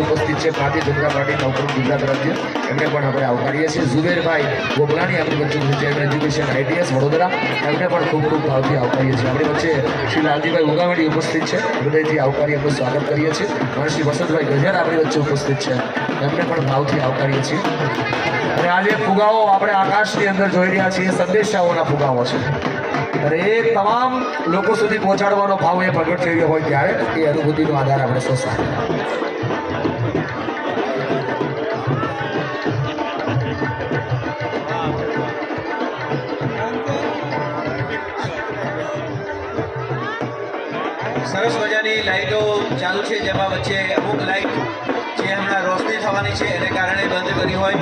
ઉપસ્થિત છે ભારતીય જનતા પાર્ટી નવકૃત ગુજરાત રાજ્ય, એમને પણ આપણે આવકારીએ છીએ. ઝુબેરભાઈ ગોગલાણી આપણી વચ્ચે ચેરમેન એજ્યુકેશન આઈટીએસ વડોદરા, એમને પણ ખૂબ ખૂબ ભાવથી આવકારીએ છીએ. આપણી વચ્ચે શ્રી લાલજીભાઈ ઉગાવડી ઉપસ્થિત છે, હૃદયથી આવકારી એમનું સ્વાગત કરીએ છીએ. અને શ્રી વસંતભાઈ ગજર આપણી વચ્ચે ઉપસ્થિત છે, એમને પણ ભાવથી આવકારીએ છીએ. અને આજે ફુગાઓ આપણે આકાશની અંદર જોઈ રહ્યા છીએ, સંદેશાઓના ફુગાઓ છે, અને એ તમામ લોકો સુધી પહોંચાડવાનો ભાવ એ પ્રગટ થઈ રહ્યો હોય ત્યારે એ અનુભૂતિનો આધાર આપણે શોષા. સરસ મજાની લાઇટો ચાલુ છે, જેમાં વચ્ચે અમુક લાઇટ જે હમણાં રોશની થવાની છે એને કારણે બંધ કરી હોય